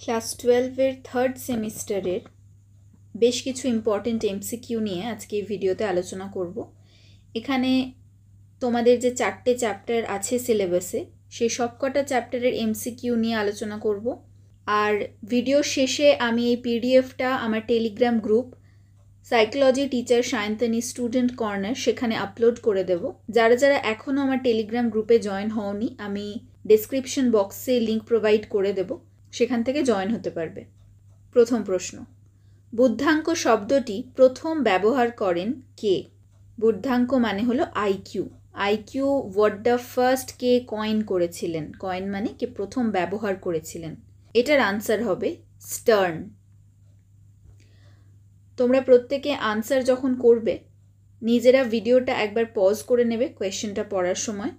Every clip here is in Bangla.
ক্লাস 12-এর থার্ড সেমিস্টারের বেশ কিছু ইম্পর্টেন্ট এমসিকিউ নিয়ে আজকে এই ভিডিওতে আলোচনা করব। এখানে তোমাদের যে 4টে চ্যাপ্টার আছে সিলেবাসে, সেই সবকটা চ্যাপ্টারের এমসিকিউ নিয়ে আলোচনা করব। আর ভিডিওর শেষে আমি এই পিডিএফটা আমার Telegram group psychology teacher Sayantani student corner সেখানে আপলোড করে দেব। যারা যারা এখনও আমার টেলিগ্রাম গ্রুপে জয়েন হওনি, আমি ডেসক্রিপশন বক্সে লিঙ্ক প্রোভাইড করে দেব, সেখান থেকে জয়েন হতে পারবে। প্রথম প্রশ্ন, বুদ্ধাঙ্ক শব্দটি প্রথম ব্যবহার করেন কে? বুদ্ধাঙ্ক মানে হলো আইকিউ। আইকিউ ওয়ার্ডটা ফার্স্ট কে কয়েন করেছিলেন? কয়েন মানে কে প্রথম ব্যবহার করেছিলেন। এটার আনসার হবে স্টার্ন। তোমরা প্রত্যেকে আনসার যখন করবে নিজেরা ভিডিওটা একবার পজ করে নেবে কোয়েশ্চেনটা পড়ার সময়,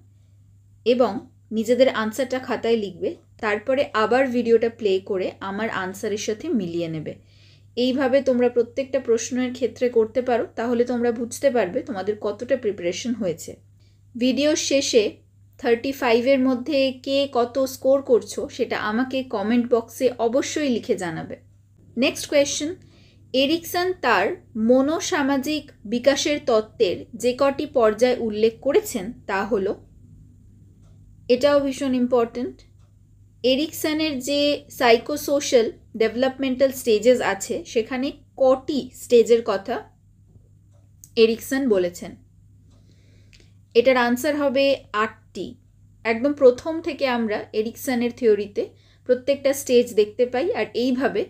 এবং নিজেদের আনসারটা খাতায় লিখবে, তারপরে আবার ভিডিওটা প্লে করে আমার আনসারের সাথে মিলিয়ে নেবে। এইভাবে তোমরা প্রত্যেকটা প্রশ্নের ক্ষেত্রে করতে পারো, তাহলে তোমরা বুঝতে পারবে তোমাদের কতটা প্রিপারেশন হয়েছে। ভিডিওর শেষে 35-এর মধ্যে কে কত স্কোর করছো সেটা আমাকে কমেন্ট বক্সে অবশ্যই লিখে জানাবে। নেক্সট কোয়েশ্চেন, এরিকসন তার মনোসামাজিক বিকাশের তত্ত্বের যে কটি পর্যায় উল্লেখ করেছেন তা হলো, এটাও ভীষণ ইম্পর্ট্যান্ট। এরিকসনের যে সাইকোসোশ্যাল ডেভেলপমেন্টাল স্টেজেস আছে সেখানে কটি স্টেজের কথা এরিকসন বলেছেন? এটার আনসার হবে 8টি। একদম প্রথম থেকে আমরা এরিকসনের থিওরিতে প্রত্যেকটা স্টেজ দেখতে পাই, আর এইভাবে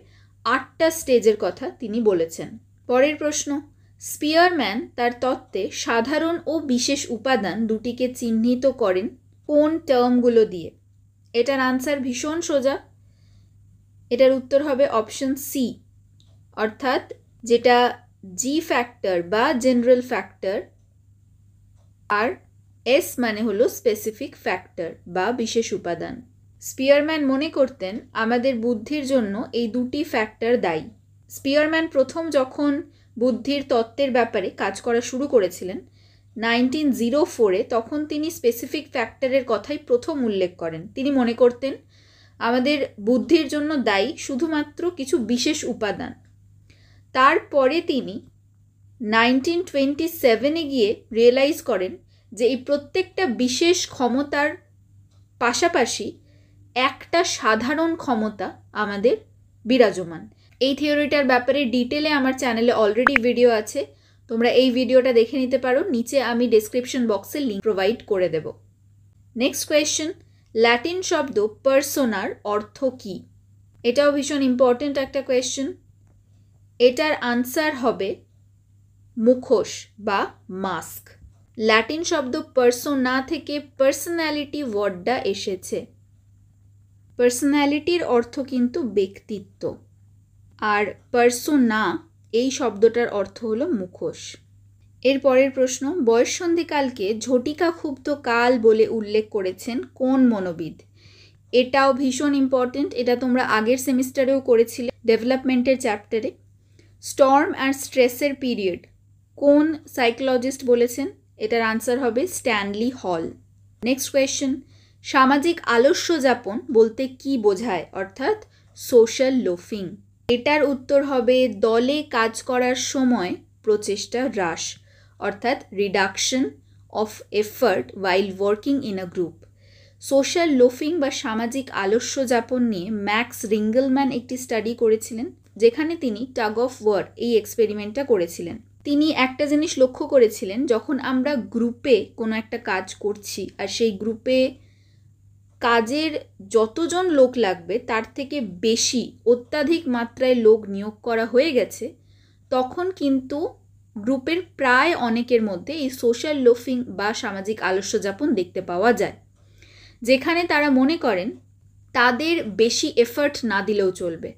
8টা স্টেজের কথা তিনি বলেছেন। পরের প্রশ্ন, স্পিয়ারম্যান তার তত্ত্বে সাধারণ ও বিশেষ উপাদান দুটিকে চিহ্নিত করেন কোন টার্মগুলো দিয়ে? এটার আনসার ভীষণ সোজা। এটার উত্তর হবে অপশন সি, অর্থাৎ যেটা জি ফ্যাক্টর বা জেনারেল ফ্যাক্টর, আর এস মানে হলো স্পেসিফিক ফ্যাক্টর বা বিশেষ উপাদান। স্পিয়ারম্যান মনে করতেন আমাদের বুদ্ধির জন্য এই দুটি ফ্যাক্টর দায়ী। স্পিয়ারম্যান প্রথম যখন বুদ্ধির তত্ত্বের ব্যাপারে কাজ করা শুরু করেছিলেন 1904-এ, তখন তিনি স্পেসিফিক ফ্যাক্টরের কথাই প্রথম উল্লেখ করেন। তিনি মনে করতেন আমাদের বুদ্ধির জন্য দায়ী শুধুমাত্র কিছু বিশেষ উপাদান। তারপরে তিনি 1927-এ গিয়ে রিয়েলাইজ করেন যে এই প্রত্যেকটা বিশেষ ক্ষমতার পাশাপাশি একটা সাধারণ ক্ষমতা আমাদের বিরাজমান। এই থিওরিটার ব্যাপারে ডিটেলে আমার চ্যানেলে অলরেডি ভিডিও আছে, তোমরা এই ভিডিওটা দেখে নিতে পারো, নিচে আমি ডেসক্রিপশন বক্সে লিঙ্ক প্রোভাইড করে দেব। নেক্সট কোয়েশ্চেন, ল্যাটিন শব্দ পার্সোনার অর্থ কী? এটাও ভীষণ ইম্পর্টেন্ট একটা কোয়েশ্চেন। এটার আনসার হবে মুখোশ বা মাস্ক। ল্যাটিন শব্দ পার্সোনা থেকে পার্সোনালিটি ওয়ার্ডটা এসেছে। পার্সোনালিটির অর্থ কিন্তু ব্যক্তিত্ব, আর পার্সোনা এই শব্দটার অর্থ হলো মুখোশ। এর পরের প্রশ্ন, বয়ঃসন্ধিকালকে ঝটিকাক্ষুব্ধ কাল বলে উল্লেখ করেছেন কোন মনোবিদ? এটাও ভীষণ ইম্পর্টেন্ট, এটা তোমরা আগের সেমিস্টারেও করেছিলে ডেভেলপমেন্টের চ্যাপ্টারে। স্টর্ম আর স্ট্রেসের পিরিয়ড কোন সাইকোলজিস্ট বলেছেন? এটার আনসার হবে স্ট্যানলি হল। নেক্সট কোয়েশ্চেন, সামাজিক আলস্য যাপন বলতে কি বোঝায়, অর্থাৎ সোশ্যাল লোফিং? এটার উত্তর হবে দলে কাজ করার সময় প্রচেষ্টা হ্রাস, অর্থাৎ reduction of effort while working in a group. Social loafing বা সামাজিক আলস্য যাপন নিয়ে ম্যাক্স রিঙ্গেলম্যান একটি স্টাডি করেছিলেন, যেখানে তিনি টাগ অফ ওয়ার এই এক্সপেরিমেন্টটা করেছিলেন। তিনি একটা জিনিস লক্ষ্য করেছিলেন, যখন আমরা গ্রুপে কোনো একটা কাজ করছি আর সেই গ্রুপে কাজের যতজন লোক লাগবে তার থেকে বেশি অত্যাধিক মাত্রায় লোক নিয়োগ করা হয়ে গেছে, তখন কিন্তু গ্রুপের প্রায় অনেকের মধ্যে এই সোশ্যাল লোফিং বা সামাজিক আলস্য যাপন দেখতে পাওয়া যায়, যেখানে তারা মনে করেন তাদের বেশি এফার্ট না দিলেও চলবে।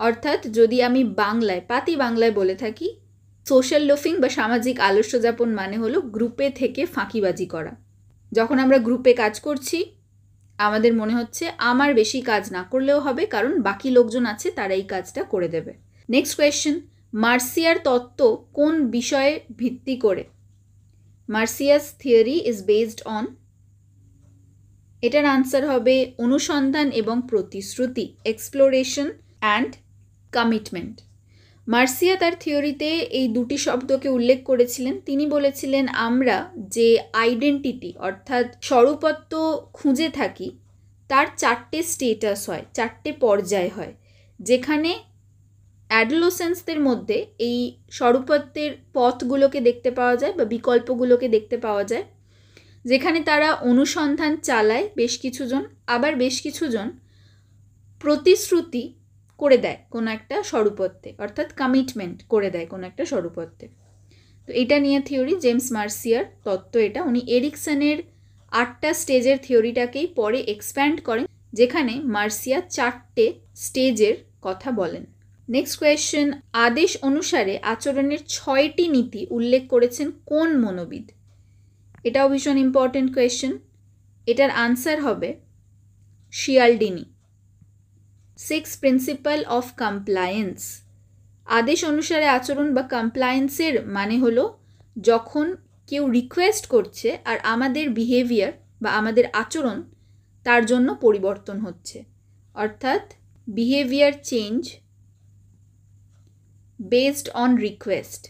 অর্থাৎ যদি আমি পাতি বাংলায় বলে থাকি, সোশ্যাল লোফিং বা সামাজিক আলস্য যাপন মানে হলো গ্রুপে থেকে ফাঁকিবাজি করা। যখন আমরা গ্রুপে কাজ করছি আমাদের মনে হচ্ছে আমার বেশি কাজ না করলেও হবে, কারণ বাকি লোকজন আছে তারা এই কাজটা করে দেবে। নেক্সট কোয়েশ্চেন, মার্সিয়ার তত্ত্ব কোন বিষয়ে ভিত্তি করে? মার্সিয়াস থিওরি ইজ বেসড অন, এটার আনসার হবে অনুসন্ধান এবং প্রতিশ্রুতি, এক্সপ্লোরেশন অ্যান্ড কমিটমেন্ট। মার্সিয়া তার থিওরিতে এই দুটি শব্দকে উল্লেখ করেছিলেন। তিনি বলেছিলেন আমরা যে আইডেন্টিটি অর্থাৎ স্বরূপত্ব খুঁজে থাকি তার 4টে স্টেটাস হয়, 4টে পর্যায় হয়, যেখানে অ্যাডোলেসেন্সদের মধ্যে এই স্বরূপত্বের পথগুলোকে দেখতে পাওয়া যায় বা বিকল্পগুলোকে দেখতে পাওয়া যায়, যেখানে তারা অনুসন্ধান চালায় বেশ কিছুজন, আবার বেশ কিছুজন প্রতিশ্রুতি করে দেয় কোনো একটা স্বরূপত্বে, অর্থাৎ কমিটমেন্ট করে দেয় কোনো একটা স্বরূপত্বে। তো এটা নিয়ে থিওরি জেমস মার্সিয়ার তত্ত্ব এটা। উনি এরিকসনের 8টা স্টেজের থিওরিটাকেই পরে এক্সপ্যান্ড করেন, যেখানে মার্সিয়া 4টে স্টেজের কথা বলেন। নেক্সট কোয়েশ্চেন, আদেশ অনুসারে আচরণের 6টি নীতি উল্লেখ করেছেন কোন মনোবিদ? এটাও ভীষণ ইম্পর্টেন্ট কোয়েশ্চেন। এটার আনসার হবে শিয়ালডিনি। 6 প্রিন্সিপাল অফ কমপ্লায়েন্স। আদেশ অনুসারে আচরণ বা কমপ্লায়েন্সের মানে হলো যখন কেউ রিকোয়েস্ট করছে আর আমাদের বিহেভিয়ার বা আমাদের আচরণ তার জন্য পরিবর্তন হচ্ছে, অর্থাৎ behaviour change based on request.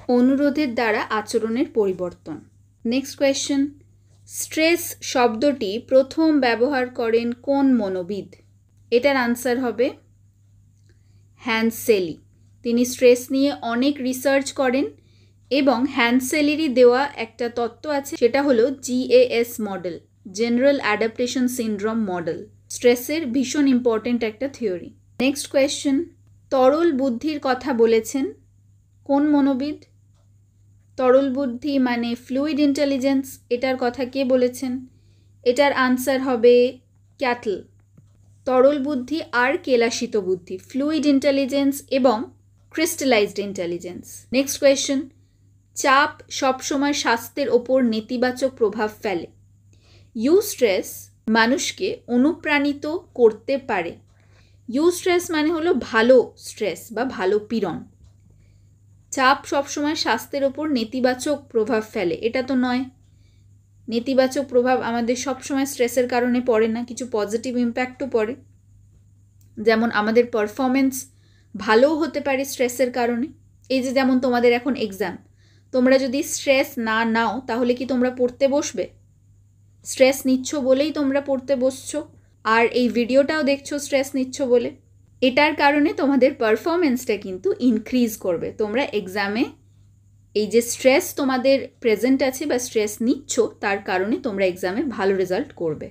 অনুরোধের দ্বারা আচরণের পরিবর্তন। নেক্সট কোয়েশ্চেন, স্ট্রেস শব্দটি প্রথম ব্যবহার করেন কোন মনোবিদ? এটার আনসার হবে হ্যান্সেলি। তিনি স্ট্রেস নিয়ে অনেক রিসার্চ করেন এবং হ্যান্সেলেরই দেওয়া একটা তত্ত্ব আছে, সেটা হলো GAS model, general adaptation syndrome model. স্ট্রেসের ভীষণ ইম্পর্টেন্ট একটা থিওরি। নেক্সট কোয়েশ্চেন, তরল বুদ্ধির কথা বলেছেন কোন মনোবিদ? তরল বুদ্ধি মানে ফ্লুইড ইন্টেলিজেন্স, এটার কথা কে বলেছেন? এটার আনসার হবে ক্যাটল। তরল বুদ্ধি আর কেলাসিত বুদ্ধি, ফ্লুইড ইন্টেলিজেন্স এবং ক্রিস্টালাইজড ইন্টেলিজেন্স। নেক্সট কোয়েশ্চেন, চাপ সবসময় স্বাস্থ্যের ওপর নেতিবাচক প্রভাব ফেলে। ইউস্ট্রেস মানুষকে অনুপ্রাণিত করতে পারে। ইউস্ট্রেস মানে হলো ভালো স্ট্রেস বা ভালো পীড়ন। চাপ সবসময় স্বাস্থ্যের ওপর নেতিবাচক প্রভাব ফেলে, এটা তো নয়। নেতিবাচক প্রভাব আমাদের সবসময় স্ট্রেসের কারণে পড়ে না, কিছু পজিটিভ ইম্প্যাক্টও পড়ে, যেমন আমাদের পারফরমেন্স ভালোও হতে পারে স্ট্রেসের কারণে। এই যে যেমন তোমাদের এখন এক্সাম, তোমরা যদি স্ট্রেস না নাও তাহলে কি তোমরা পড়তে বসবে? স্ট্রেস নিচ্ছ বলেই তোমরা পড়তে বসছো, আর এই ভিডিওটাও দেখছো স্ট্রেস নিচ্ছ বলে। এটার কারণে তোমাদের পারফরমেন্সটা কিন্তু ইনক্রিজ করবে। তোমরা এক্সামে এই যে স্ট্রেস তোমাদের প্রেজেন্ট আছে বা স্ট্রেস নিচ্ছ, তার কারণে তোমরা এক্সামে ভালো রেজাল্ট করবে।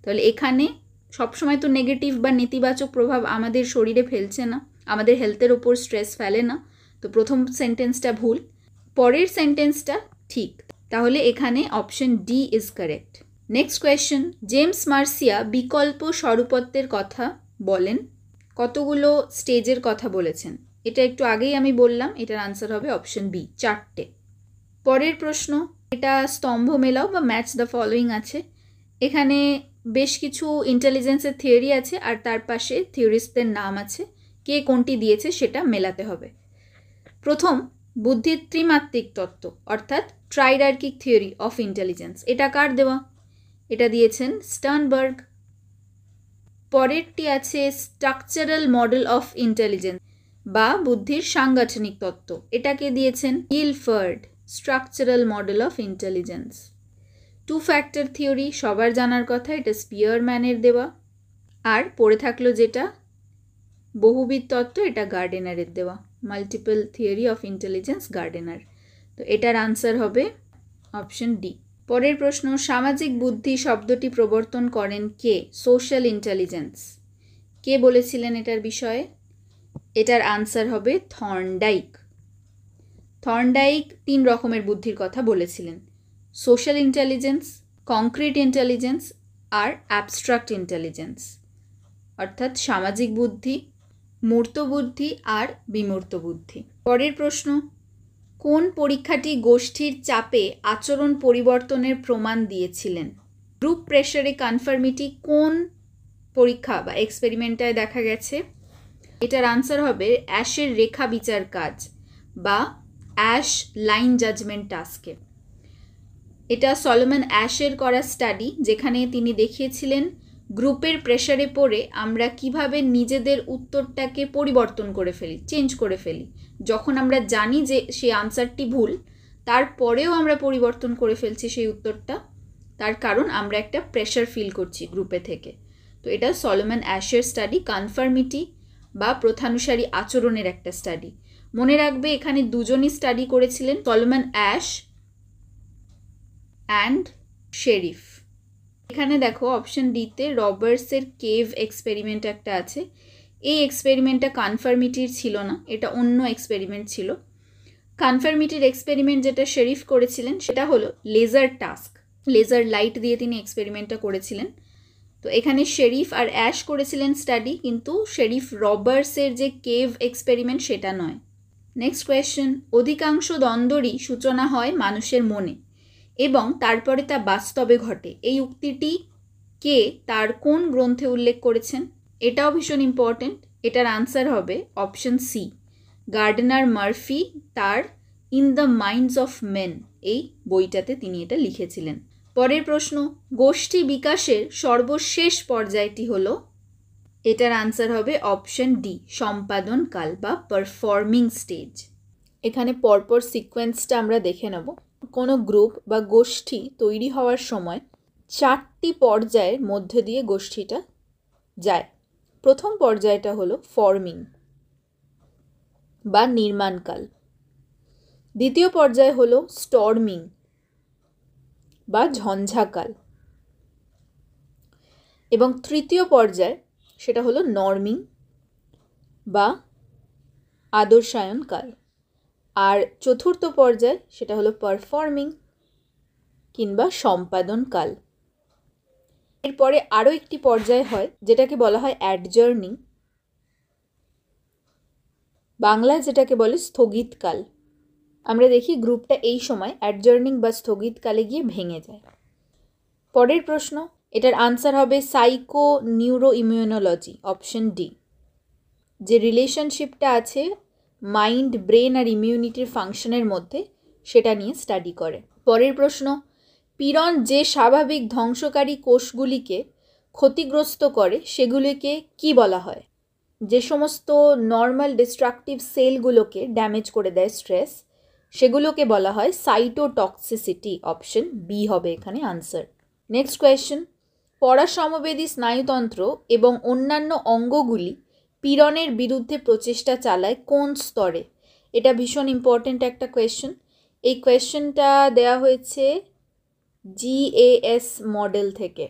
তাহলে এখানে সবসময় তো নেগেটিভ বা নেতিবাচক প্রভাব আমাদের শরীরে ফেলছে না, আমাদের হেলথের ওপর স্ট্রেস ফেলে না। তো প্রথম সেন্টেন্সটা ভুল, পরের সেন্টেন্সটা ঠিক। তাহলে এখানে option D is correct. Next question, James Mercia বিকল্প স্বরূপত্বের কথা বলেন, কতগুলো স্টেজের কথা বলেছেন? এটা একটু আগেই আমি বললাম, এটার আনসার হবে অপশন বি, 4টে। পরের প্রশ্ন, এটা স্তম্ভ মেলাও বা ম্যাচ দ্য ফলোয়িং আছে। এখানে বেশ কিছু ইন্টেলিজেন্সের থিওরি আছে আর তার পাশে থিওরিস্টদের নাম আছে, কে কোনটি দিয়েছে সেটা মেলাতে হবে। প্রথম, বুদ্ধির ত্রিমাত্রিক তত্ত্ব অর্থাৎ ট্রাইরার্কিক থিওরি অফ ইন্টেলিজেন্স, এটা কার দেওয়া? এটা দিয়েছেন স্টার্নবার্গ। পরেরটি আছে স্ট্রাকচারাল মডেল অফ ইন্টেলিজেন্স বা বুদ্ধির সাংগঠনিক তত্ত্ব, এটাকে দিয়েছেন Guilford, structural model of intelligence. 2 factor theory সবার জানার কথা, এটা স্পিয়ারম্যানের দেওয়া। আর পড়ে থাকলো যেটা বহুবিধ তত্ত্ব, এটা গার্ডেনারের দেওয়া, multiple theory of intelligence, gardener. তো এটার আনসার হবে অপশন ডি। পরের প্রশ্ন, সামাজিক বুদ্ধি শব্দটি প্রবর্তন করেন কে? Social intelligence. কে বলেছিলেন এটার বিষয়ে? এটার আনসার হবে থর্নডাইক। থর্নডাইক 3 রকমের বুদ্ধির কথা বলেছিলেন, সোশ্যাল ইন্টেলিজেন্স, কংক্রিট ইন্টেলিজেন্স আর অ্যাবস্ট্রাক্ট ইন্টেলিজেন্স, অর্থাৎ সামাজিক বুদ্ধি, মূর্ত বুদ্ধি আর বিমূর্ত বুদ্ধি। পরের প্রশ্ন, কোন পরীক্ষাটি গোষ্ঠীর চাপে আচরণ পরিবর্তনের প্রমাণ দিয়েছিলেন? গ্রুপ প্রেশারে কনফার্মিটি কোন পরীক্ষা বা এক্সপেরিমেন্টায় দেখা গেছে? এটার আনসার হবে অ্যাশের রেখা বিচার কাজ বা অ্যাশ লাইন জাজমেন্ট টাস্কে। এটা সলোমন অ্যাশের করা স্টাডি, যেখানে তিনি দেখিয়েছিলেন গ্রুপের প্রেশারে পড়ে আমরা কিভাবে নিজেদের উত্তরটাকে পরিবর্তন করে ফেলি, চেঞ্জ করে ফেলি। যখন আমরা জানি যে সেই আনসারটি ভুল, তারপরেও আমরা পরিবর্তন করে ফেলছি সেই উত্তরটা, তার কারণ আমরা একটা প্রেশার ফিল করছি গ্রুপে থেকে। তো এটা সলোমন অ্যাশের স্টাডি, কনফার্মিটি বা প্রথানুসারী আচরণের একটা স্টাডি। মনে রাখবে এখানে দুজনই স্টাডি করেছিলেন, সলোমন অ্যাশ অ্যান্ড শেরিফ। এখানে দেখো অপশন ডিতে রবার্টসের কেভ এক্সপেরিমেন্ট একটা আছে। এই এক্সপেরিমেন্টটা কনফার্মিটির ছিল না, এটা অন্য এক্সপেরিমেন্ট ছিল। কনফার্মিটির এক্সপেরিমেন্ট যেটা শেরিফ করেছিলেন সেটা হলো লেজার টাস্ক, লেজার লাইট দিয়ে তিনি এক্সপেরিমেন্টটা করেছিলেন। তো এখানে শেরিফ আর অ্যাশ করেছিলেন স্টাডি, কিন্তু শেরিফ রবার্টসের যে কেভ এক্সপেরিমেন্ট সেটা নয়। নেক্সট কোয়েশ্চেন, অধিকাংশ দ্বন্দ্বরই সূচনা হয় মানুষের মনে এবং তারপরে তা বাস্তবে ঘটে। এই উক্তিটি কে তার কোন গ্রন্থে উল্লেখ করেছেন? এটাও ভীষণ ইম্পর্টেন্ট। এটার আনসার হবে অপশন সি, গার্ডনার মার্ফি তার in the minds of men এই বইটাতে তিনি এটা লিখেছিলেন। পরের প্রশ্ন, গোষ্ঠী বিকাশের সর্বশেষ পর্যায়টি হলো, এটার আনসার হবে অপশন ডি, সম্পাদন কাল বা পারফর্মিং স্টেজ। এখানে পরপর সিকোয়েন্সটা আমরা দেখে নেব। কোনো গ্রুপ বা গোষ্ঠী তৈরি হওয়ার সময় 4টি পর্যায়ের মধ্যে দিয়ে গোষ্ঠীটা যায়। প্রথম পর্যায়টা হলো ফর্মিং বা নির্মাণকাল। দ্বিতীয় পর্যায় হলো স্টর্মিং বা ঝঞ্ঝাকাল। এবং তৃতীয় পর্যায় সেটা হলো নর্মিং বা আদর্শায়ন কাল। আর চতুর্থ পর্যায় সেটা হলো পারফর্মিং কিংবা সম্পাদন কাল। এরপরে আরও একটি পর্যায় হয় যেটাকে বলা হয় অ্যাডজার্নিং, বাংলায় যেটাকে বলে স্থগিতকাল। আমরা দেখি গ্রুপটা এই সময় অ্যাডজার্নিং বা স্থগিতকালে গিয়ে ভেঙে যায়। পরের প্রশ্ন, এটার আনসার হবে psycho neuro immunology, option D. যে রিলেশনশিপটা আছে মাইন্ড, ব্রেন আর ইমিউনিটির ফাংশনের মধ্যে, সেটা নিয়ে স্টাডি করে। পরের প্রশ্ন, পীড়ন যে স্বাভাবিক ধ্বংসকারী কোষগুলিকে ক্ষতিগ্রস্ত করে সেগুলিকে কি বলা হয়? যে সমস্ত নর্মাল ডিস্ট্রাকটিভ সেলগুলোকে ড্যামেজ করে দেয় স্ট্রেস, সেগুলোকে বলা হয় সাইটোটক্সিসিটি, অপশন বি হবে এখানে আনসার। নেক্সট কোয়েশ্চেন, পরাসমবেদী স্নায়ুতন্ত্র এবং অন্যান্য অঙ্গগুলি পীড়নের বিরুদ্ধে প্রচেষ্টা চালায় কোন স্তরে? এটা ভীষণ ইম্পর্ট্যান্ট একটা কোয়েশ্চেন। এই কোয়েশ্চেনটা দেওয়া হয়েছে GAS মডেল থেকে,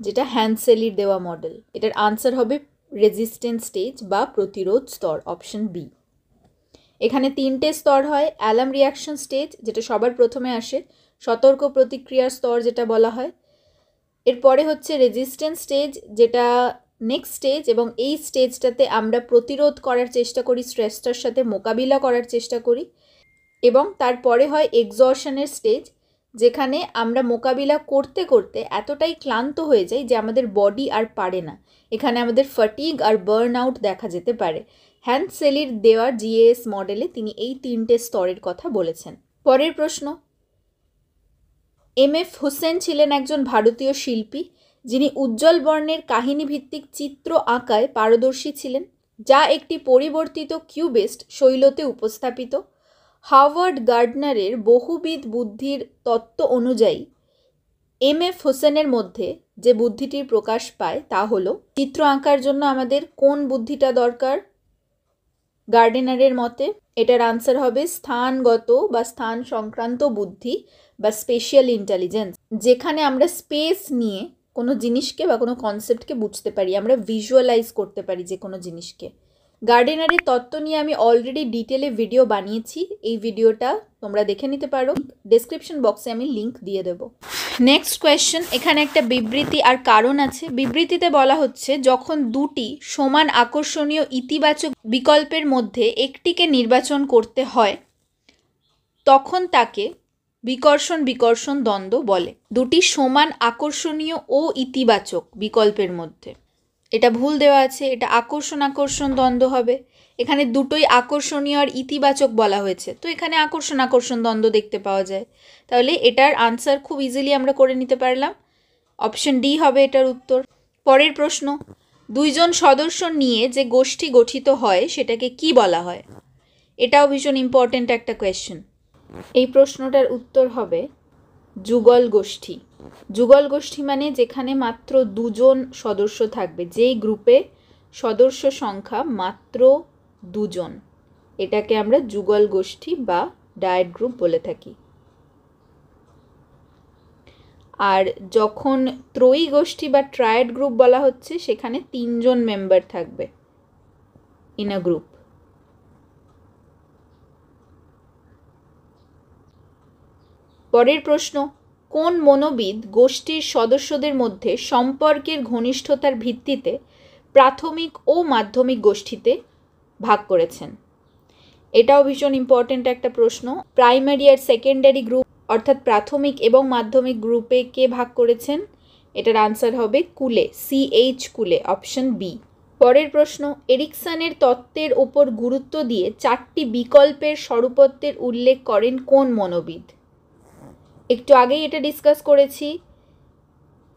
যেটা হ্যান্সেলির দেওয়া মডেল। এটার আনসার হবে রেজিস্ট্যান্স স্টেজ বা প্রতিরোধ স্তর, অপশন বি। এখানে 3টে স্তর হয়, অ্যালার্ম রিয়াকশন স্টেজ যেটা সবার প্রথমে আসে, সতর্ক প্রতিক্রিয়ার স্তর যেটা বলা হয়, এরপরে হচ্ছে রেজিস্ট্যান্স স্টেজ যেটা নেক্সট স্টেজ, এবং এই স্টেজটাতে আমরা প্রতিরোধ করার চেষ্টা করি, স্ট্রেসটার সাথে মোকাবিলা করার চেষ্টা করি, এবং তারপরে হয় এক্সজশনের স্টেজ, যেখানে আমরা মোকাবিলা করতে করতে এতটাই ক্লান্ত হয়ে যাই যে আমাদের বডি আর পারে না। এখানে আমাদের ফাটিগ আর বার্ন আউট দেখা যেতে পারে। হ্যান্সেলির দেওয়া GAS মডেলে তিনি এই 3টে স্তরের কথা বলেছেন। পরের প্রশ্ন, MF হুসেন ছিলেন একজন ভারতীয় শিল্পী যিনি উজ্জ্বল বর্ণের কাহিনীভিত্তিক চিত্র আঁকায় পারদর্শী ছিলেন, যা একটি পরিবর্তিত কিউবিস্ট শৈলীতে উপস্থাপিত। হাওয়ার্ড গার্ডনারের বহুবিধ বুদ্ধির তত্ত্ব অনুযায়ী MF হুসেনের মধ্যে যে বুদ্ধিটির প্রকাশ পায় তা হলো, চিত্র আঁকার জন্য আমাদের কোন বুদ্ধিটা দরকার গার্ডনারের মতে? এটার আনসার হবে স্থানগত বা স্থান সংক্রান্ত বুদ্ধি বা স্পেশিয়াল ইন্টেলিজেন্স, যেখানে আমরা স্পেস নিয়ে কোনো জিনিসকে বা কোনো কনসেপ্টকে বুঝতে পারি, আমরা ভিজুয়ালাইজ করতে পারি যে কোনো জিনিসকে। গার্ডনারের তত্ত্ব নিয়ে আমি অলরেডি ডিটেলে ভিডিও বানিয়েছি, এই ভিডিওটা তোমরা দেখে নিতে পারো, ডেসক্রিপশন বক্সে আমি লিঙ্ক দিয়ে দেবো। নেক্সট কোয়েশ্চেন, এখানে একটা বিবৃতি আর কারণ আছে। বিবৃতিতে বলা হচ্ছে, যখন দুটি সমান আকর্ষণীয় ইতিবাচক বিকল্পের মধ্যে একটিকে নির্বাচন করতে হয় তখন তাকে বিকর্ষণ বিকর্ষণ দ্বন্দ্ব বলে। দুটি সমান আকর্ষণীয় ও ইতিবাচক বিকল্পের মধ্যে, এটা ভুল দেওয়া আছে, এটা আকর্ষণ আকর্ষণ দ্বন্দ্ব হবে। এখানে দুটোই আকর্ষণীয় আর ইতিবাচক বলা হয়েছে, তো এখানে আকর্ষণ আকর্ষণ দ্বন্দ্ব দেখতে পাওয়া যায়। তাহলে এটার আনসার খুব ইজিলি আমরা করে নিতে পারলাম, অপশন ডি হবে এটার উত্তর। পরের প্রশ্ন, দুইজন সদস্য নিয়ে যে গোষ্ঠী গঠিত হয় সেটাকে কি বলা হয়? এটাও ভীষণ ইম্পর্ট্যান্ট একটা কোয়েশ্চেন। এই প্রশ্নটার উত্তর হবে যুগল গোষ্ঠী। যুগল গোষ্ঠী মানে যেখানে মাত্র দুজন সদস্য থাকবে, যেই গ্রুপে সদস্য সংখ্যা মাত্র দুজন, এটাকে আমরা যুগল গোষ্ঠী বা ডায়েট গ্রুপ বলে থাকি। আর যখন ত্রয়ী গোষ্ঠী বা ট্রায়াড গ্রুপ বলা হচ্ছে সেখানে 3 জন মেম্বার থাকবে ইন আ গ্রুপ। পরের প্রশ্ন, কোন মনোবিদ গোষ্ঠীর সদস্যদের মধ্যে সম্পর্কের ঘনিষ্ঠতার ভিত্তিতে প্রাথমিক ও মাধ্যমিক গোষ্ঠীতে ভাগ করেছেন? এটাও ভীষণ ইম্পর্ট্যান্ট একটা প্রশ্ন। প্রাইমারি আর সেকেন্ডারি গ্রুপ অর্থাৎ প্রাথমিক এবং মাধ্যমিক গ্রুপে কে ভাগ করেছেন? এটার আনসার হবে কুলে, CH কুলে, অপশন বি। পরের প্রশ্ন, এরিকসনের তত্ত্বের ওপর গুরুত্ব দিয়ে 4টি বিকল্পের স্বরূপত্বের উল্লেখ করেন কোন মনোবিদ? একটু আগেই এটা ডিসকাস করেছি।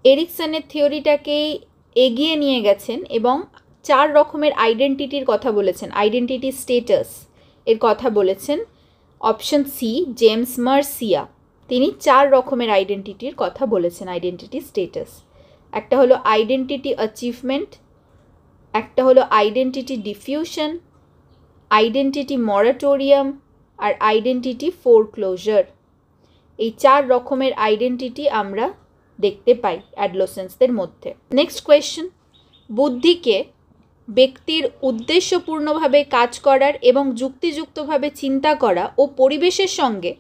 এরিকসনের থিওরিটাকেই এগিয়ে নিয়ে গেছেন এবং 4 রকমের আইডেন্টিটির কথা বলেছেন, আইডেন্টিটি স্টেটাস এর কথা বলেছেন। অপশন সি জেমস মার্সিয়া, তিনি 4 রকমের আইডেন্টিটির কথা বলেছেন, আইডেন্টিটি স্টেটাস। একটা হলো আইডেন্টিটি অ্যাচিভমেন্ট, একটা হলো আইডেন্টিটি ডিফিউশন, আইডেন্টিটি মরাটোরিয়াম আর আইডেন্টিটি ফোরক্লোজার। এই 4 রকমের আইডেন্টিটি আমরা দেখতে পাই অ্যাডোলেসেন্সদের মধ্যে। নেক্সট কোয়েশ্চেন, বুদ্ধিকে ব্যক্তির উদ্দেশ্যপূর্ণভাবে কাজ করার এবং যুক্তিযুক্তভাবে চিন্তা করা ও পরিবেশের সঙ্গে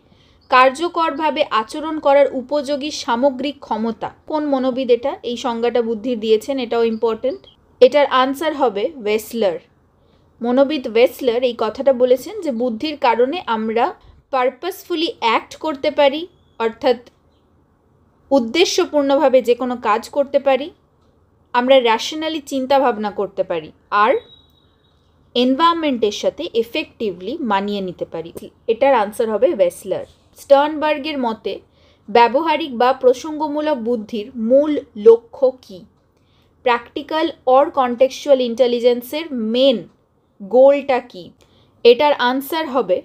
কার্যকরভাবে আচরণ করার উপযোগী সামগ্রিক ক্ষমতা। কোন মনোবিদ এটা এই সংজ্ঞাটা বুদ্ধির দিয়েছেন? এটাও ইম্পর্টেন্ট। এটার আনসার হবে ওয়েসলার। মনোবিদ ওয়েসলার এই কথাটা বলেছেন যে বুদ্ধির কারণে আমরা পারপাসফুলি অ্যাক্ট করতে পারি, অর্থাৎ উদ্দেশ্যপূর্ণভাবে যে কোনো কাজ করতে পারি, আমরা র্যাশনালি চিন্তা ভাবনা করতে পারি, আর এনভায়রনমেন্টের সাথে এফেক্টিভলি মানিয়ে নিতে পারি। এটার আনসার হবে ওয়েসলার। স্টার্নবার্গের মতে ব্যবহারিক বা প্রসঙ্গমূলক বুদ্ধির মূল লক্ষ্য কী? প্র্যাকটিক্যাল অর কন্টেক্সচুয়াল ইন্টেলিজেন্সের মেন গোলটা কী? এটার আনসার হবে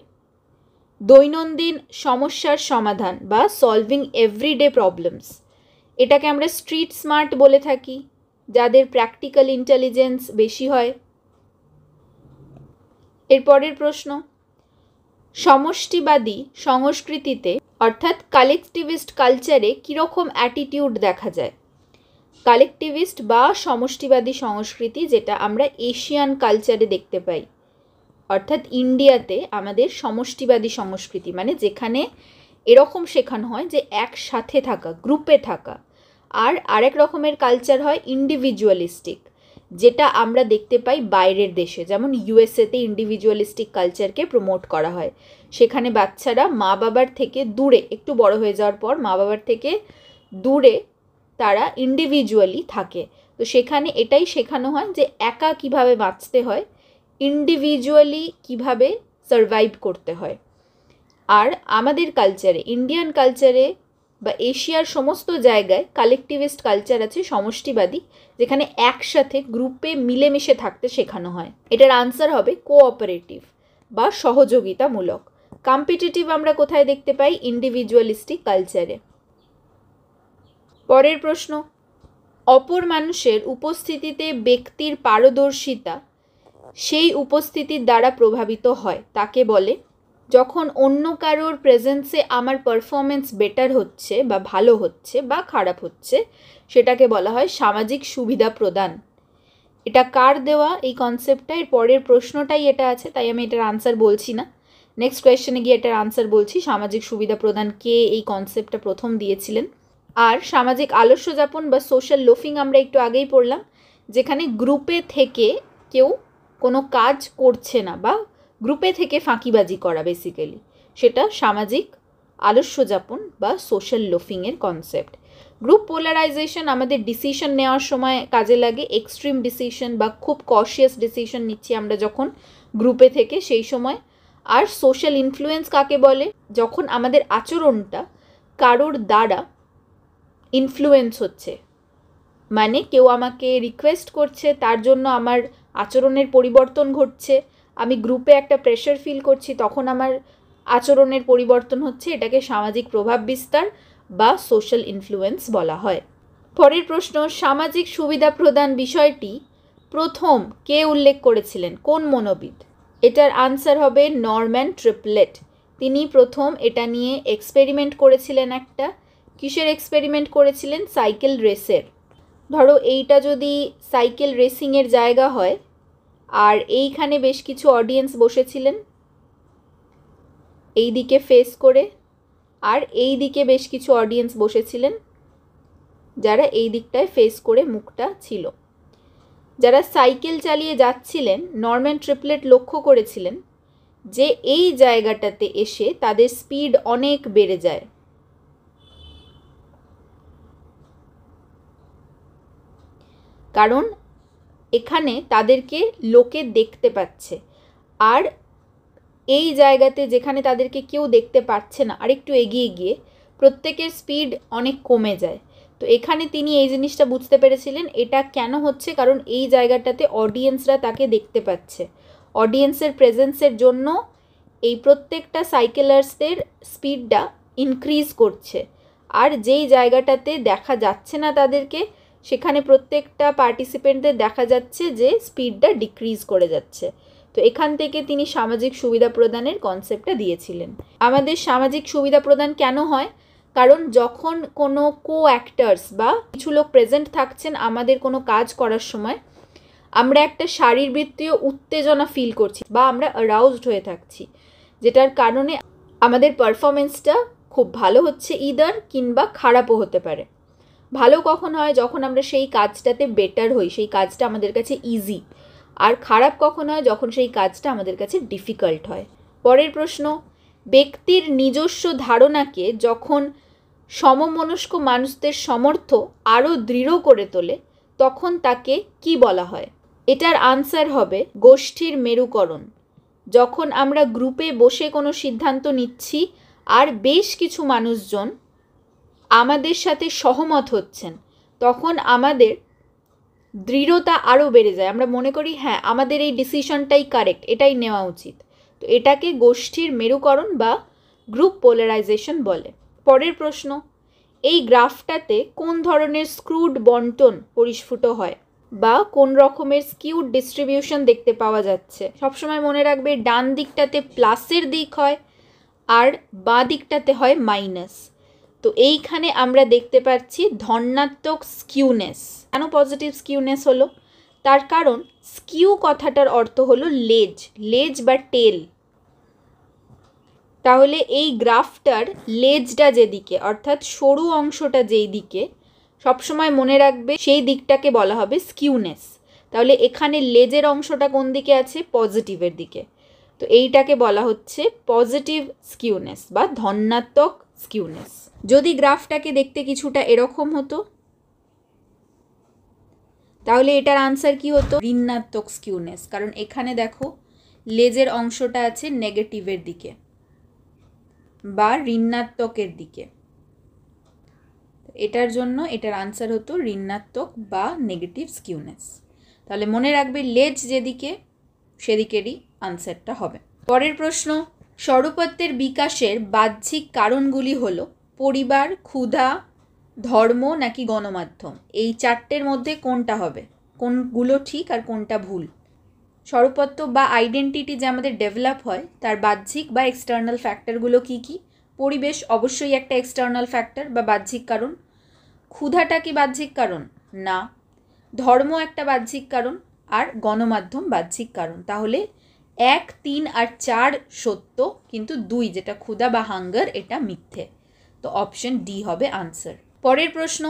দৈনন্দিন সমস্যার সমাধান বা সলভিং এভরিডে প্রবলেমস। এটাকে আমরা স্ট্রিট স্মার্ট বলে থাকি, যাদের প্র্যাকটিক্যাল ইন্টেলিজেন্স বেশি হয়। এরপরের প্রশ্ন, সমষ্টিবাদী সংস্কৃতিতে অর্থাৎ কালেকটিভিস্ট কালচারে কীরকম অ্যাটিটিউড দেখা যায়? কালেকটিভিস্ট বা সমষ্টিবাদী সংস্কৃতি যেটা আমরা এশিয়ান কালচারে দেখতে পাই, অর্থাৎ ইন্ডিয়াতে আমাদের সমষ্টিবাদী সংস্কৃতি মানে যেখানে এরকম শেখানো হয় যে একসাথে থাকা, গ্রুপে থাকা। আর আরেক রকমের কালচার হয় ইন্ডিভিজুয়ালিস্টিক, যেটা আমরা দেখতে পাই বাইরের দেশে, যেমন ইউএসএতে ইন্ডিভিজুয়ালিস্টিক কালচারকে প্রমোট করা হয়। সেখানে বাচ্চারা মা বাবার থেকে দূরে, একটু বড় হয়ে যাওয়ার পর মা বাবার থেকে দূরে তারা ইন্ডিভিজুয়ালি থাকে। তো সেখানে এটাই শেখানো হয় যে একা কিভাবে বাঁচতে হয়, ইন্ডিভিজুয়ালি কিভাবে সারভাইভ করতে হয়। আর আমাদের কালচারে, ইন্ডিয়ান কালচারে বা এশিয়ার সমস্ত জায়গায় কালেকটিভিস্ট কালচার আছে, সমষ্টিবাদী, যেখানে একসাথে গ্রুপে মিলেমিশে থাকতে শেখানো হয়। এটার আনসার হবে কোঅপারেটিভ বা সহযোগিতামূলক। কম্পিটিটিভ আমরা কোথায় দেখতে পাই? ইন্ডিভিজুয়ালিস্টিক কালচারে। পরের প্রশ্ন, অপর মানুষের উপস্থিতিতে ব্যক্তির পারদর্শিতা সেই উপস্থিতির দ্বারা প্রভাবিত হয় তাকে বলে? যখন অন্য কারোর প্রেজেন্সে আমার পারফরমেন্স বেটার হচ্ছে বা ভালো হচ্ছে বা খারাপ হচ্ছে, সেটাকে বলা হয় সামাজিক সুবিধা প্রদান। এটা কার দেওয়া এই কনসেপ্টটা? এর পরের প্রশ্নটাই এটা আছে, তাই আমি এটার আনসার বলছি না। নেক্সট কোয়েশ্চেনে গিয়ে এটার আনসার বলছি। সামাজিক সুবিধা প্রদান কে এই কনসেপ্টটা প্রথম দিয়েছিলেন? আর সামাজিক আলস্য যাপন বা সোশ্যাল লোফিং আমরা একটু আগেই পড়লাম, যেখানে গ্রুপে থেকে কেউ কোনো কাজ করছে না বা গ্রুপে থেকে ফাঁকিবাজি করা, বেসিক্যালি সেটা সামাজিক আলস্য যাপন বা সোশ্যাল লোফিংয়ের কনসেপ্ট। গ্রুপ পোলারাইজেশন আমাদের ডিসিশন নেওয়ার সময় কাজে লাগে, এক্সট্রিম ডিসিশন বা খুব কশিয়াস ডিসিশন নিচ্ছি আমরা যখন গ্রুপে থেকে সেই সময়। আর সোশ্যাল ইনফ্লুয়েন্স কাকে বলে? যখন আমাদের আচরণটা কারোর দ্বারা ইনফ্লুয়েন্স হচ্ছে, মানে কেউ আমাকে রিকোয়েস্ট করছে, তার জন্য আমার আচরণের পরিবর্তন ঘটছে, আমি গ্রুপে একটা প্রেশার ফিল করছি, তখন আমার আচরণের পরিবর্তন হচ্ছে, এটাকে সামাজিক প্রভাব বিস্তার বা সোশ্যাল ইনফ্লুয়েন্স বলা হয়। পরের প্রশ্ন, সামাজিক সুবিধা প্রদান বিষয়টি প্রথম কে উল্লেখ করেছিলেন, কোন মনোবিদ? এটার আনসার হবে নরম্যান ট্রিপলেট। তিনি প্রথম এটা নিয়ে এক্সপেরিমেন্ট করেছিলেন। একটা কিসের এক্সপেরিমেন্ট করেছিলেন? সাইকেল রেসের। ধরো এইটা যদি সাইকেল রেসিংয়ের জায়গা হয় আর এইখানে বেশ কিছু অডিয়েন্স বসেছিলেন এই দিকে ফেস করে, আর এই দিকে বেশ কিছু অডিয়েন্স বসেছিলেন যারা এই দিকটায় ফেস করে মুখটা ছিল। যারা সাইকেল চালিয়ে যাচ্ছিলেন, নরম্যান ট্রিপলেট লক্ষ্য করেছিলেন যে এই জায়গাটাতে এসে তাদের স্পিড অনেক বেড়ে যায়। কারণ এখানে তাদেরকে লোকে দেখতে পাচ্ছে, আর এই জায়গাতে যেখানে তাদেরকে কেউ দেখতে পাচ্ছে না, আরেকটু এগিয়ে গিয়ে প্রত্যেকের স্পিড অনেক কমে যায়। তো এখানে তিনি এই জিনিসটা বুঝতে পেরেছিলেন এটা কেন হচ্ছে, কারণ এই জায়গাটাতে অডিয়েন্সরা তাকে দেখতে পাচ্ছে। অডিয়েন্সের প্রেজেন্সের জন্য এই প্রত্যেকটা সাইকেলার্সদের স্পিডটা ইনক্রিজ করছে, আর যেই জায়গাটাতে দেখা যাচ্ছে না তাদেরকে, সেখানে প্রত্যেকটা পার্টিসিপেন্টদের দেখা যাচ্ছে যে স্পিডটা ডিক্রিজ করে যাচ্ছে। তো এখান থেকে তিনি সামাজিক সুবিধা প্রদানের কনসেপ্টটা দিয়েছিলেন। আমাদের সামাজিক সুবিধা প্রদান কেন হয়? কারণ যখন কোনো কো অ্যাক্টার্স বা কিছু লোক প্রেজেন্ট থাকছেন আমাদের কোনো কাজ করার সময়, আমরা একটা শারীরবৃত্তীয় উত্তেজনা ফিল করছি বা আমরা অ্যারাউজড হয়ে থাকছি, যেটার কারণে আমাদের পারফরমেন্সটা খুব ভালো হচ্ছে ইদার, কিংবা খারাপও হতে পারে। ভালো কখন হয়? যখন আমরা সেই কাজটাতে বেটার হই, সেই কাজটা আমাদের কাছে ইজি। আর খারাপ কখন হয়? যখন সেই কাজটা আমাদের কাছে ডিফিকাল্ট হয়। পরের প্রশ্ন, ব্যক্তির নিজস্ব ধারণাকে যখন সমমনস্ক মানুষদের সমর্থ আরও দৃঢ় করে তোলে তখন তাকে কি বলা হয়? এটার আনসার হবে গোষ্ঠীর মেরুকরণ। যখন আমরা গ্রুপে বসে কোনো সিদ্ধান্ত নিচ্ছি আর বেশ কিছু মানুষজন আমাদের সাথে সহমত হচ্ছেন, তখন আমাদের দৃঢ়তা আরও বেড়ে যায়। আমরা মনে করি হ্যাঁ আমাদের এই ডিসিশনটাই কারেক্ট, এটাই নেওয়া উচিত। তো এটাকে গোষ্ঠীর মেরুকরণ বা গ্রুপ পোলারাইজেশন বলে। পরের প্রশ্ন, এই গ্রাফটাতে কোন ধরনের স্ক্রুড বন্টন পরিস্ফুট হয় বা কোন রকমের স্কিউড ডিস্ট্রিবিউশন দেখতে পাওয়া যাচ্ছে? সবসময় মনে রাখবে ডান দিকটাতে প্লাসের দিক হয় আর বাঁ দিকটাতে হয় মাইনাস। তো এইখানে আমরা দেখতে পাচ্ছি ধনাত্মক স্কিউনেস। কেন পজিটিভ স্কিউনেস হলো? তার কারণ স্কিউ কথাটার অর্থ হলো লেজ, লেজ বা টেল। তাহলে এই গ্রাফটার লেজটা যেদিকে, অর্থাৎ সরু অংশটা যেই দিকে, সবসময় মনে রাখবে সেই দিকটাকে বলা হবে স্কিউনেস। তাহলে এখানে লেজের অংশটা কোন দিকে আছে? পজিটিভের দিকে। তো এইটাকে বলা হচ্ছে পজিটিভ স্কিউনেস বা ধনাত্মক স্কিউনেস। যদি গ্রাফটাকে দেখতে কিছুটা এরকম হতো তাহলে এটার আনসার কি হতো? ঋণাত্মক স্কিউনেস। কারণ এখানে দেখো লেজের অংশটা আছে নেগেটিভের দিকে বা ঋণাত্মকের দিকে, এটার জন্য এটার আনসার হতো ঋণাত্মক বা নেগেটিভ স্কিউনেস। তাহলে মনে রাখবে লেজ যেদিকে সেদিকেরই আনসারটা হবে। পরের প্রশ্ন, স্বরূপত্বের বিকাশের বাহ্যিক কারণগুলি হলো পরিবার, ক্ষুধা, ধর্ম নাকি গণমাধ্যম? এই চারটের মধ্যে কোনটা হবে? কোনগুলো ঠিক আর কোনটা ভুল? স্বরূপত্ব বা আইডেন্টিটি যে আমাদের ডেভেলপ হয় তার বাহ্যিক বা এক্সটার্নাল ফ্যাক্টরগুলো কি কি? পরিবেশ অবশ্যই একটা এক্সটার্নাল ফ্যাক্টর বা বাহ্যিক কারণ। ক্ষুধাটা কি বাহ্যিক কারণ? না। ধর্ম একটা বাহ্যিক কারণ, আর গণমাধ্যম বাহ্যিক কারণ। তাহলে 1, 3 আর 4 সত্য, কিন্তু 2 যেটা ক্ষুধা বা হাঙ্গার এটা মিথ্যে। তো অপশন ডি হবে আনসার। পরের প্রশ্ন,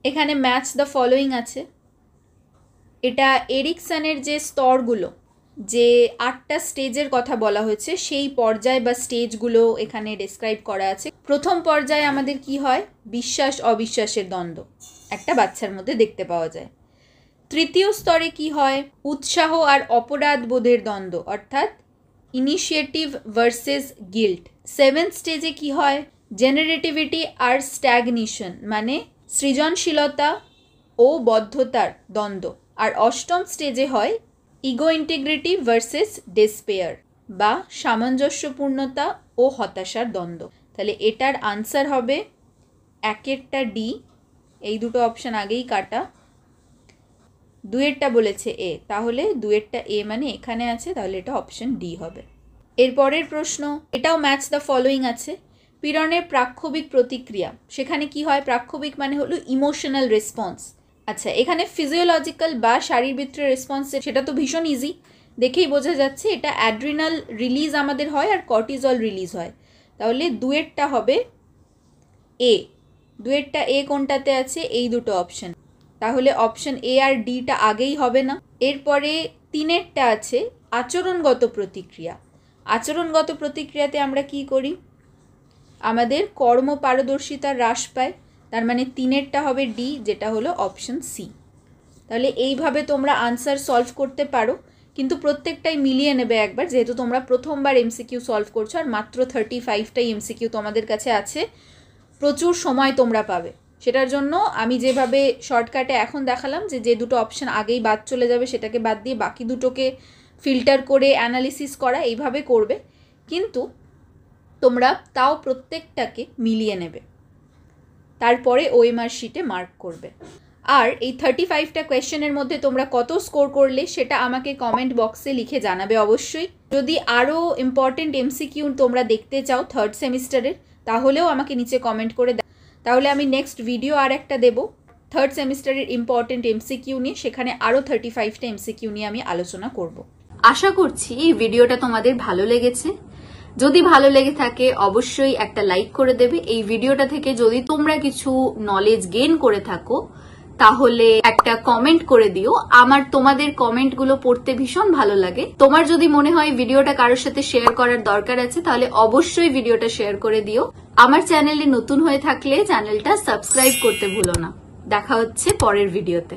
এখানে ম্যাচ দ্য ফলোয়িং আছে। এটা এরিকসনের যে স্তরগুলো যে 8টা স্টেজের কথা বলা হয়েছে সেই পর্যায় বা স্টেজগুলো এখানে ডেসক্রাইব করা আছে। প্রথম পর্যায়ে আমাদের কি হয়, বিশ্বাস অবিশ্বাসের দ্বন্দ্ব একটা বাচ্চার মধ্যে দেখতে পাওয়া যায়। তৃতীয় স্তরে কি হয়, উৎসাহ আর অপরাধ বোধের দ্বন্দ্ব, অর্থাৎ ইনিশিয়েটিভ ভার্সেস গিল্ট। 7th স্টেজে কি হয়, জেনারেটিভিটি আর স্ট্যাগনেশন, মানে সৃজনশীলতা ও বদ্ধতার দ্বন্দ্ব। আর 8ম স্টেজে হয় ইগো ইন্টিগ্রিটি ভার্সেস ডেসপেয়ার, বা সামঞ্জস্যপূর্ণতা ও হতাশার দ্বন্দ্ব। তাহলে এটার আনসার হবে 1এরটা ডি, এই দুটো অপশান আগেই কাটা। 2এরটা বলেছে এ, তাহলে 2এরটা এ মানে এখানে আছে, তাহলে এটা অপশন ডি হবে। এরপরের প্রশ্ন, এটাও ম্যাচ দ্য ফলোয়িং আছে। পীড়নের প্রাক্ষোভিক প্রতিক্রিয়া, সেখানে কি হয়, প্রাক্ষোভিক মানে হলো ইমোশনাল রেসপন্স। আচ্ছা, এখানে ফিজিওলজিক্যাল বা শারীরবৃত্তীয় রেসপন্স, সেটা তো ভীষণ ইজি, দেখেই বোঝা যাচ্ছে এটা অ্যাড্রিনাল রিলিজ আমাদের হয় আর কর্টিজল রিলিজ হয়। তাহলে 2এরটা হবে এ। 2এরটা এ কোনটাতে আছে, এই দুটো অপশন, তাহলে অপশন এ আর ডিটা আগেই হবে না। এরপরে 3এরটা আছে আচরণগত প্রতিক্রিয়া। আচরণগত প্রতিক্রিয়াতে আমরা কি করি, আমাদের কর্মপারদর্শিতা হ্রাস পায়, তার মানে 3এরটা হবে ডি, যেটা হলো অপশন সি। তাহলে এইভাবে তোমরা আনসার সলভ করতে পারো, কিন্তু প্রত্যেকটাই মিলিয়ে নেবে একবার, যেহেতু তোমরা প্রথমবার এমসিকিউ সলভ করছো আর মাত্র 35টাই এমসিকিউ তোমাদের কাছে আছে, প্রচুর সময় তোমরা পাবে। সেটার জন্য আমি যেভাবে শর্টকাটে এখন দেখালাম যে দুটো অপশান আগেই বাদ চলে যাবে সেটাকে বাদ দিয়ে বাকি দুটোকে ফিল্টার করে অ্যানালিসিস করা, এইভাবে করবে। কিন্তু তোমরা তাও প্রত্যেকটাকে মিলিয়ে নেবে, তারপরে ওএমআর শিটে মার্ক করবে। আর এই 35টা কোয়েশ্চেনের মধ্যে তোমরা কত স্কোর করলে সেটা আমাকে কমেন্ট বক্সে লিখে জানাবে অবশ্যই। যদি আরও ইম্পর্টেন্ট এমসিকিউ তোমরা দেখতে চাও 3rd সেমিস্টারের, তাহলেও আমাকে নিচে কমেন্ট করে দাও, তাহলে আমি নেক্সট ভিডিও আর একটা দেবো 3rd সেমিস্টারের ইম্পর্টেন্ট এমসিকিউ নিয়ে, সেখানে আরও 35টা এমসিকিউ নিয়ে আমি আলোচনা করব। আশা করছি এই ভিডিওটা তোমাদের ভালো লেগেছে। যদি ভালো লেগে থাকে অবশ্যই একটা লাইক করে দেবে। এই ভিডিওটা থেকে যদি তোমরা কিছু নলেজ গেইন করে থাকো তাহলে একটা কমেন্ট করে দিও, আমার তোমাদের কমেন্টগুলো পড়তে ভীষণ ভালো লাগে। তোমার যদি মনে হয় ভিডিওটা কারোর সাথে শেয়ার করার দরকার আছে তাহলে অবশ্যই ভিডিওটা শেয়ার করে দিও। আমার চ্যানেলে নতুন হয়ে থাকলে চ্যানেলটা সাবস্ক্রাইব করতে ভুলো না। দেখা হচ্ছে পরের ভিডিওতে।